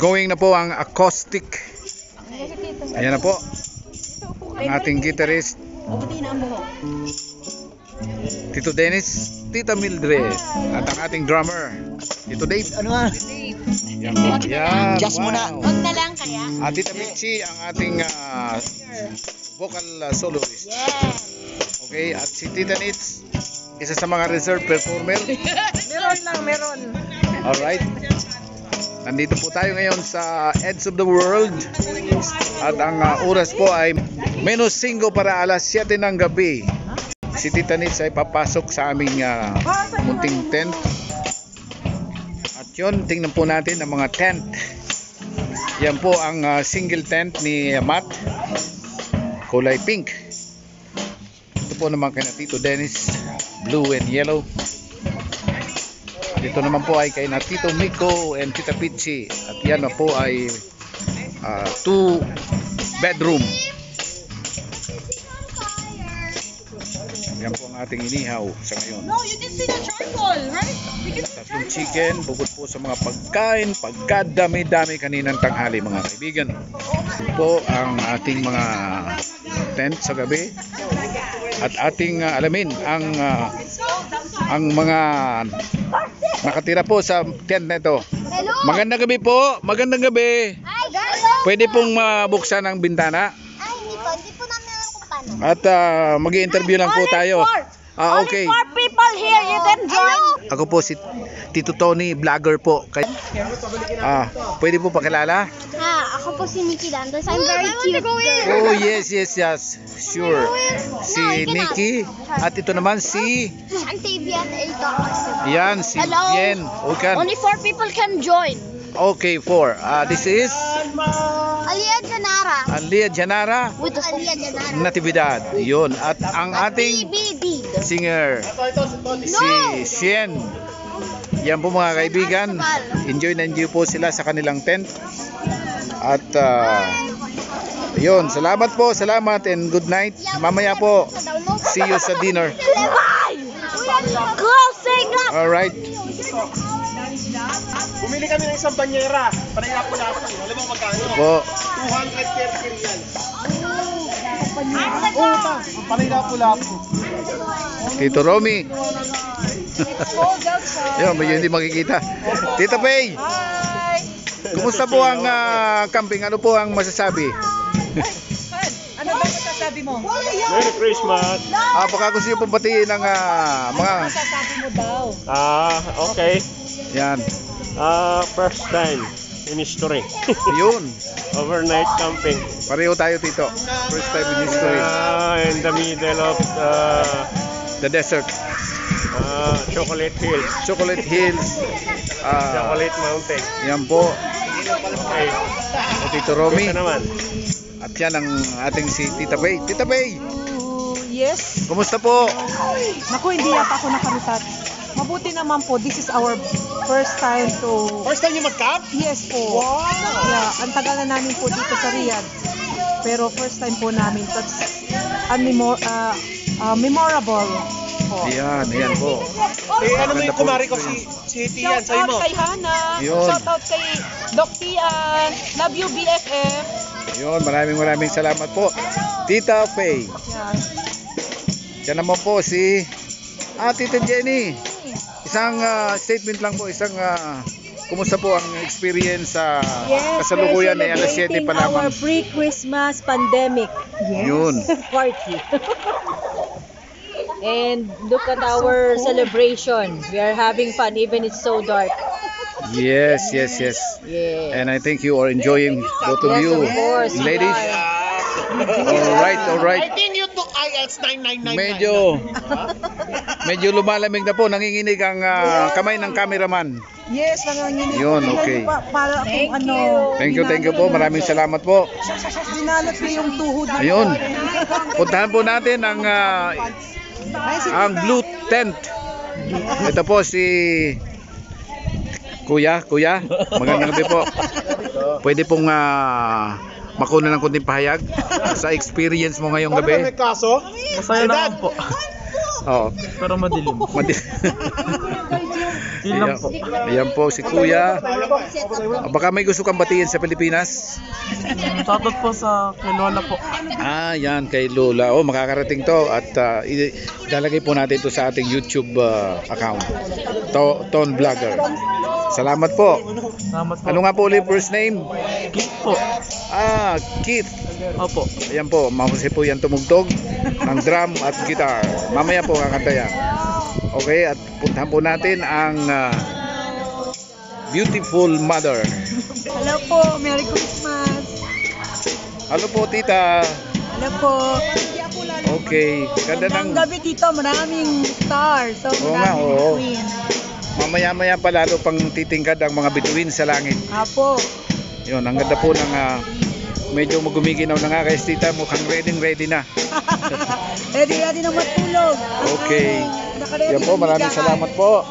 Going na po ang acoustic. Ayan na po ang ating guitarist Tito Dennis, Tita Mildred, at ang ating drummer Tito Dave. Ano nga? Yan po. Yan. Just muna. Huwag na lang kaya. At Tita Michi ang ating vocal soloist. Yes. Okay, at si Tita Nitz, isa sa mga reserve performer. Meron. Alright. Nandito po tayo ngayon sa Edge of the World. At ang oras po ay -5 para alas 7 ng gabi. Si Tita Nitz ay papasok sa aming munting tent. At yun, tingnan po natin ang mga tent. Yan po ang single tent ni Matt, kulay pink. Ito po naman kay Tito Dennis, blue and yellow. Dito naman po ay kay Tito Miko and Tita Pichi. At yan na po ay 2 bedroom. Yan po ang ating inihaw sa ngayon. No, you can see the charcoal, right? Tatlong chicken, bukod po sa mga pagkain, pagkadami-dami kaninang tanghali mga kaibigan. Ito po ang ating mga tent sa gabi. At ating alamin ang mga nakatira po sa tent na ito. Magandang gabi po, magandang gabi. Pwede pong mabuksan ang bintana. Hindi po namin alam kung paano. At mag-i-interview lang po tayo. Okay. Only 4 people here, you can join. Ako po si Tito Tony, vlogger po. Pwede po pakilala? Ako po si Nikki Dandos. I'm very cute girl. Oh, yes. Sure. Si Nikki. At ito naman si... I'm Tavian Elton. Yan, si Hello. Yen. Okay. Only 4 people can join. Okay, 4. This is Alia Janara. Alia Janara With the Alia Janara. Natividad. Yun. At ang ating BBD. singer, si Shen. Yan po mga kaibigan. Enjoy na enjoy po sila sa kanilang tent. At yun, salamat po, salamat and good night. Mamaya po, see you sa dinner. Closing up. Alright. Bumili kami ng isang banyera. Panay lapo-lapo. Alam mo magkano? Po. 230 riyal. Oo pa. Panay lapo-lapo. Tito Romy. Yun, medyo hindi makikita. Tita Pay. Kumusta po ang camping? Ano po ang masasabi? Ano ba masasabi mo? Merry Christmas. Baka gusto nyo pong batiin ng mga... Masasabi mo daw. Okay. Yan. First time in history. Yun. Overnight camping. Pareho tayo, Tito. First time in history. In the middle of The desert. Chocolate Hills. Chocolate Hills. Chocolate Mountain. Yan po. Okay. Tito Romy. Ito naman. At yan ang ating si Tita Pay. Tita Pay, Yes. kumusta po? Naku, hindi yata ako nakaritat. Mabuti naman po, this is our first time to... First time you mag-camp? Yes po. Wow. Yeah, ang tagal na namin po dito sa Riyadh. Pero first time po namin. That's memorable po. Yan po. Ano mo Ganda yung po kumari ko experience. si Tian, Shout sa'yo out mo. kay Hana. Yun. Shout out kay Doc Tian. Love you, BFF. Yun, maraming salamat po. Tita Pay. Yeah. Yan naman po si Tita Jenny. Isang statement lang po, kumusta po ang experience sa kasalukuyan ay alas 7 pa lamang. Our pre-Christmas pandemic Yun. party. And look at our celebration. We are having fun even it's so dark. Yes. Yeah. And I think you are enjoying, both of Yes, you. of course. we Ladies. are. Alright. I think you took IELTS 9999. Medyo lumalamig na po, nanginginig ang kamay ng cameraman. Yes, nanganginig. Yun, okay. Para kung ano. Thank you po, maraming salamat po. Dinalot ko yung tuhod. Ayun, puntahan po natin ang Blue Tent. Ito po si Kuya, magandang gabi po. Pwede pong makuna ng kunting pahayag sa experience mo ngayong gabi. May kaso? Masaya naman po. Oo. Pero madilim. Yun lang po. Ayan po si Kuya. Baka may gusto kang batiin sa Pilipinas? Shoutout po sa kay Lola po. Yan kay Lola. Makakarating to at ilalagay po natin to sa ating YouTube account. Ton Vlogger. Salamat po. Salamat po. Ano nga po ulit first name? Keith po. Keith. Opo. Ayan po, mahusay po yan tumugtog ng drum at guitar. Mamaya po kakanta yan. Okay, at puntahan po natin ang beautiful mother. Hello po, Merry Christmas. Hello po, tita. Hello po. Okay, ganda ng... Ang gabi dito, maraming stars. So, Oo nga, maraming oo. queen. Mamaya-maya pa lalo pang titingkad ang mga bituin sa langit. Apo. Yun, ang ganda po ng medyo magumiginaw na nga kay tita, mukhang ready na. Ready na matulog. Okay. Yan po, maraming salamat po.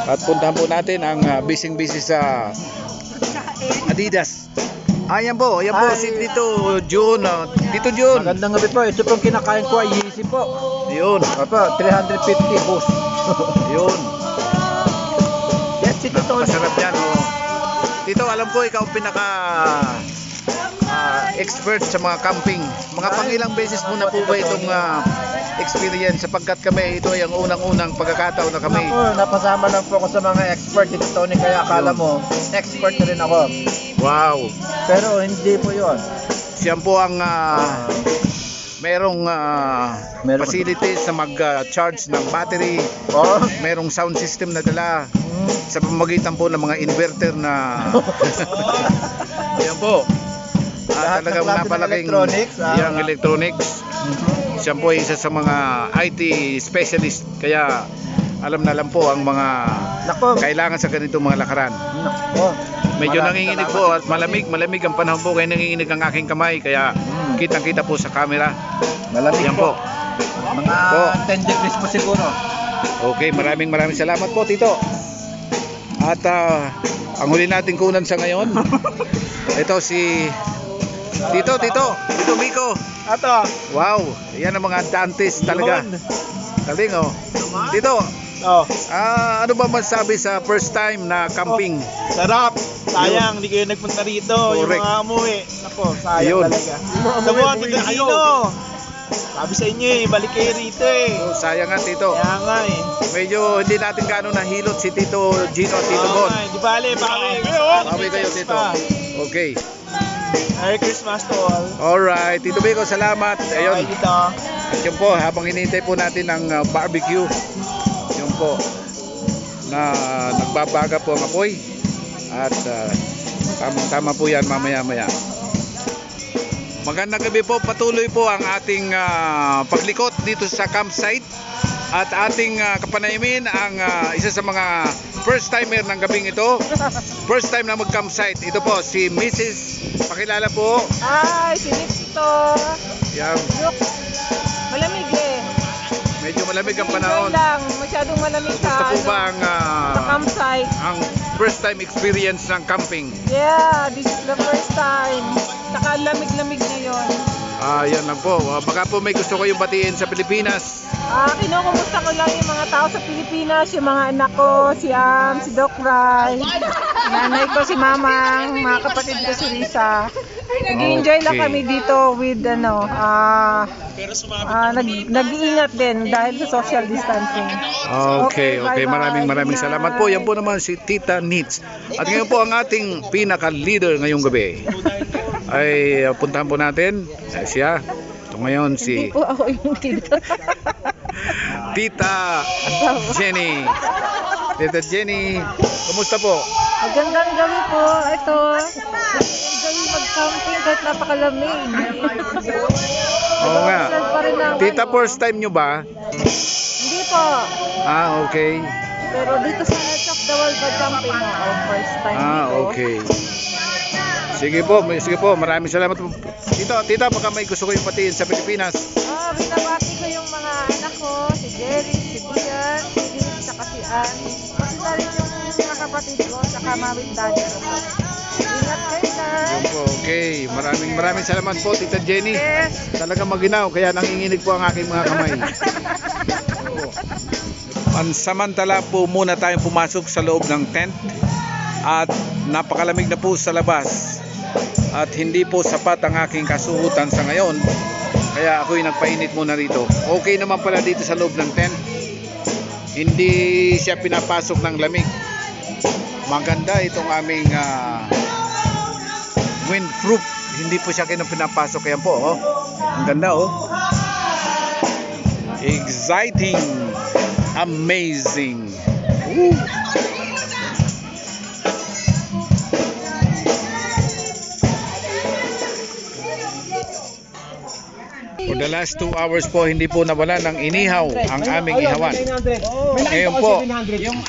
At puntahan po natin ang busy sa Adidas. Ayan po si Tito June. Tito June. Magandang gabi po. Ito pong kinakain ko ay Yeezy po. Yun. Opo, 350 boost. Yun. Yes, Tito Tony. Masarap yan. Tito, alam ko ikaw pinaka expert sa mga camping. Mga pangilang beses mo na po ba itong experience sapagkat kami ito ay ang unang-unang pagkakataon na kami. Ako, napasama lang po ako sa mga expert Tito Tony, kaya akala mo expert na rin ako. Wow. Pero hindi po yun. Siya po ang merong Meron. facilities na mag-charge ng battery. Oh. Merong sound system na dala sa pamamagitan po ng mga inverter na yan po. Lahat ng Talagang klase ng napalaking electronics, yung electronics. Siya po ay isa sa mga IT specialist, kaya alam na lang po ang mga Nako. kailangan sa ganitong mga lakaran. Nako. Medyo Maraming nanginginig salamat. po at malamig ang panahon po, kaya nanginginig ang aking kamay, kaya kitang-kita po sa camera. Malamig Yan po. Mga Po. 10 degrees po siguro. Okay, maraming salamat po, Tito. At ang huli nating kunan sa ngayon, ito si Tito Miko. Ato. Wow, yan ang mga Dantes talaga. Galing oh. Tito, Oh, ano ba masabi sa first time na camping? sarap. Sayang, hindi kayo nagpunta rito. Yung Correct. mga umuwi. Nako, sayang Yun. talaga. Sabi mo, Tito Gino. Sabi sa inyo balik kayo rito Oh, sayang nga, Tito. Kaya nga Medyo hindi natin gaano nahilot si Tito Gino at Tito Bon. Di bale, baka Bawi kayo, Tito. Okay. Merry Christmas to all. Alright, Tito Miko, salamat. Ayun. Okay, dito. At yun po, habang hinihintay po natin ang barbecue, yun po, na nagbabaga po ang apoy. At tamang-tama po yan mamaya-maya. Magandang gabi po, patuloy po ang ating paglikot dito sa campsite. At ating kapanayamin ang isa sa mga first timer ng gabing ito. First time na mag-campsite. Ito po, si Mrs. Pakilala po. Ay, si Nito. Yan, Look, malamig eh. medyo malamig ang Enjoy panahon. lang. Masyadong malamig Gusto po ba sa campsite. ang first time experience ng camping? Yeah, this is the first time. Saka lamig-lamig ngayon. Yan lang po. Baka po may gusto kayong batiin sa Pilipinas. Kinukumusta ko lang yung mga tao sa Pilipinas, yung mga anak ko, si Am, si Doc Rai, nanay ko, si Mamang, mga kapatid ko si Risa. Nag-enjoy lang Okay. kami dito with nag-iingat din dahil sa social distancing. Okay, Okay, bye-bye. maraming Good salamat po. night. Yan po naman si Tita Nits. At ngayon po ang ating pinaka-leader ngayong gabi. Ay puntahan po natin. Siya. Ito ngayon si Ako yung tito. Tita Jenny. Tita Jenny, kumusta po? Magandang gabi po. Ito. Enjoy mag-camping kahit napakalamig. Oo nga. Nag-vlog pa rin namin. Tita, first time nyo ba? Hindi po. Okay. Pero dito sa Edge of the World mag-camping ako. First time dito. Okay. Sige po, maraming salamat po. Tita, baka may gusto kayong patiin sa Pilipinas. Binabati ko yung mga anak ko, si Jerry, si Dian, si Liz, saka si Ann. Kasi na rin yung mga kapatid ko, saka mawit daddy ko. Ingat kayo guys. Yun po, okay. Maraming salamat po, Tita Jenny. Yes. Talaga maginaw, kaya nanginginig po ang aking mga kamay. Oo. Pansamantala po muna tayong pumasok sa loob ng tent at napakalamig na po sa labas at hindi po sapat ang aking kasuhutan sa ngayon, kaya ako'y nagpainit muna rito. Okay naman pala dito sa loob ng tent, hindi siya pinapasok ng lamig. Maganda itong aming windproof, hindi po siya pinapasok. Yan po, oh. Ang ganda, oh. Exciting, amazing. Woo. For the last 2 hours po, hindi po nawala ng inihaw ang aming ihawan. Ngayon po, Yung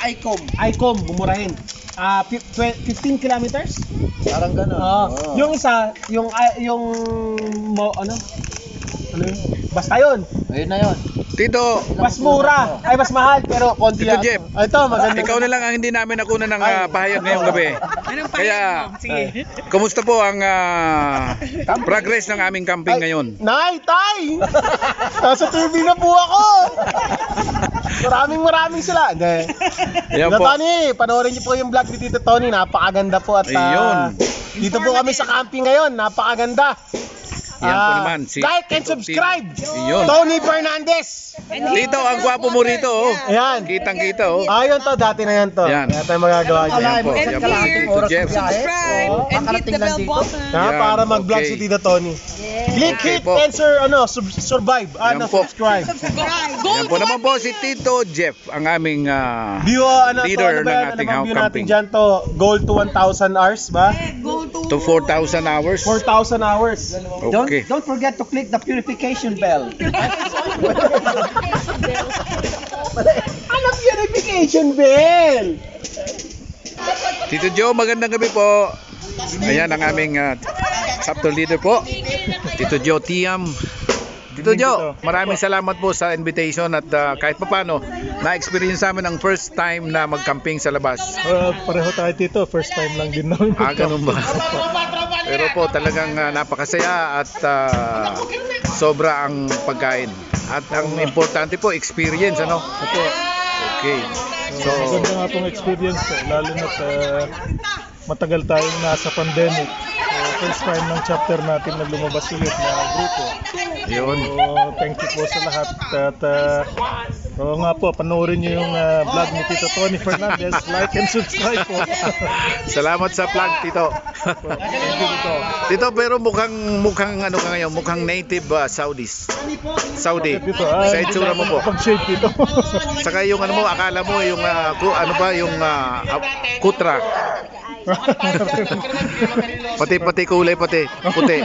ICOM, bumurahin. 15 kilometers? parang gano'n. Yung isa, yung ano yun? Basta yun. Ayun na yun. Tito, Mas mura. Ay, mas mahal, pero konti Tito lang. Jeff, Ito, maganda. ikaw na lang ang hindi namin nakunan ng pahayag ngayong gabi. Kaya, kumusta po ang progress ng aming camping ngayon? Nay, tay! Nasa TV na po ako! Maraming sila. Hindi. Yan Tito po. Tony, panoorin niyo po yung vlog ni Tito Tony. Napakaganda po at Ayun. dito po kami sa camping ngayon. Napakaganda. Yan po naman, si like and Tito subscribe. Ayun. Tony Fernandez. Tito, ang gwapo mo rito, oh. Ayan. Kitang-kita, oh. Ayun to, dati na yan to. Yan. Kaya tayo magagawa dyan. Yan po, yan po, Tito Jeff. And hit the bell button. Ha, Yan, para mag-vlog okay. si Tito Tony. Click, Okay hit, po. and survive. Yan po. Subscribe. Yan po naman po si Tito Jeff, ang aming View, leader to, ano ba ng yan? ating Ano bang view natin camping. dyan to? Goal to 1,000 hours ba? To 4,000 hours. 4,000 hours. Okay. Don't forget to click the purification bell. Ano purification bell? Tito Joe, magandang gabi po. Ayan ang aming chapter leader po, Tito Joe Tiam. Tito Joe, maraming salamat po sa invitation at kahit papano na-experience namin ang first time na mag-camping sa labas. Pareho tayo dito. First time lang din namin. Ganun ba? Pero po talagang napakasaya at sobra ang pagkain. At ang importante po, experience, ano? Okay. So, Maganda nga pong experience ko, lalo na matagal tayong nasa pandemic. First time ng chapter natin na lumabas ulit na grupo. yun. So, thank you po sa lahat. At oo nga po, panoorin niyo yung vlog ni Tito Tony Fernandez. Like and subscribe po. Salamat sa plug, Tito. Thank you, Tito. Tito, pero mukhang ano ka ngayon, mukhang native Saudi. Dito, Sa itsura mo po. Pag-shade dito. Saka yung ano mo, akala mo yung kutra. Pati kulay pati puti.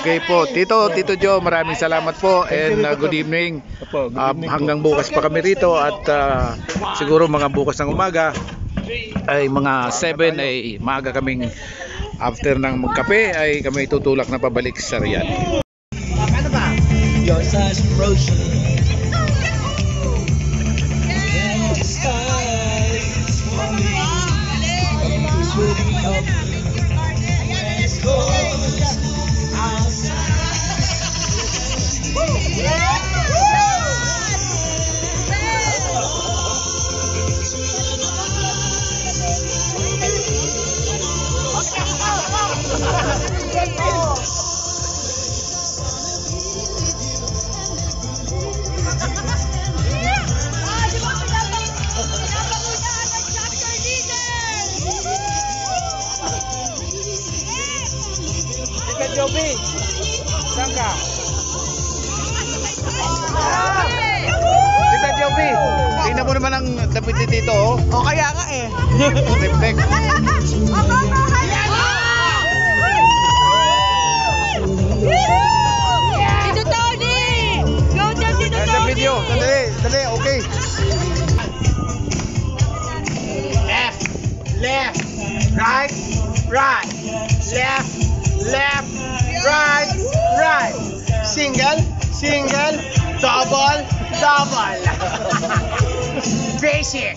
Okay po. Tito Joe, maraming salamat po and good evening. Opo, good evening po. Hanggang bukas pa kami rito at siguro mga bukas ng umaga ay mga 7 ay maaga kaming after ng magkape ay kami tutulak na pabalik sa Riyadh. Your size frozen. Joby, saan ka? Tita Joby, tingnan mo naman ang dapit ni Tito, oh. O kaya nga eh. Reflect. Tito Tony! Go dyan, Tito Sa Tony! video, dali, okay. Left, right, left, right. Single, double. Basic.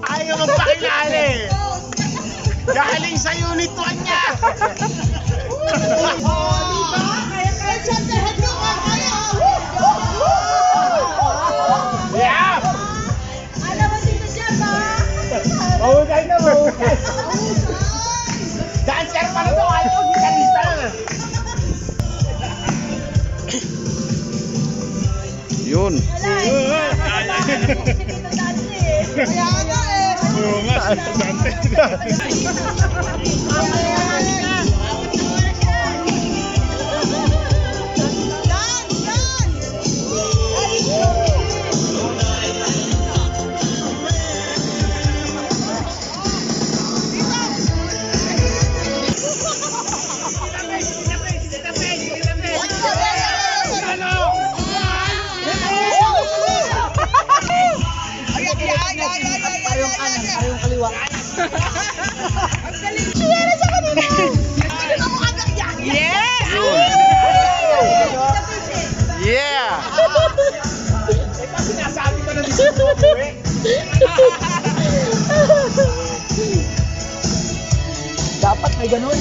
Ayaw magpakilala eh. Galing sa Unit 1 Mahukay na, mahukay. Dancer pa na to, ayaw ko, gitarista na. Yun. Oo nga, Dante. Parang kaliwa. Yeah! Sinasabi ko na dito. Dapat may ganun.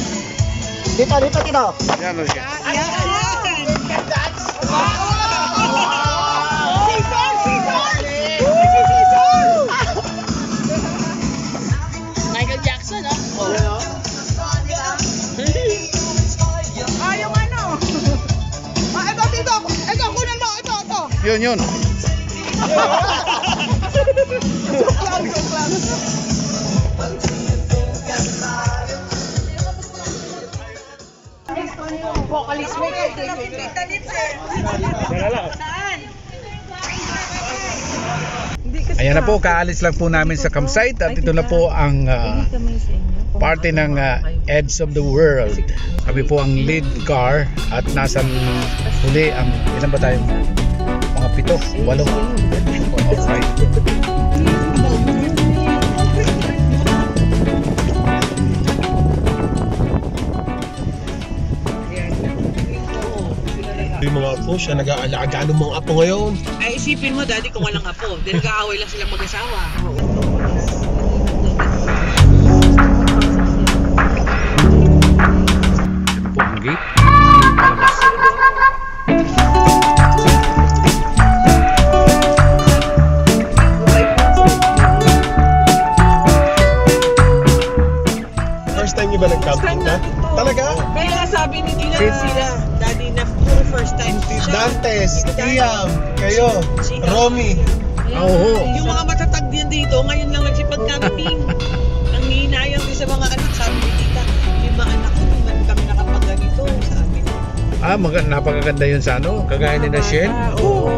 Dito, dito, dito. Yan o siya. Michael Jackson, oh. Yung ano? Ito, dito. Ito, kunan mo. Ito. Yun, yun. Joke lang. Vocalist mo. Ayan na po, kaalis lang po namin sa campsite at ito na po ang party ng Edge of the World. Kami po ang lead car at nasa huli ang, ilan ba tayo? Mga 7, 8. Alright. Yung mga apo, siya nag-aalaga ng mga apo ngayon. Ay, isipin mo, daddy, kung walang apo. Dahil nag-aaway lang silang mag-asawa. Ito po ang gate. Palabas. First time niyo ba nag-camping na? Talaga? Kaya nga sabi ni Tina sila, daddy, na puro first time siya. Dantes, Iam, kayo, Romy. Oo. Yung mga matatag din dito, ngayon lang nagsipag-camping. Ang hihinayang din sa mga anak, sabi ni Tita, 5 anak ko, hindi man kami nakapag-ganito, sabi niya. Napakaganda yun sa ano, kagaya ni na Shell. Oo.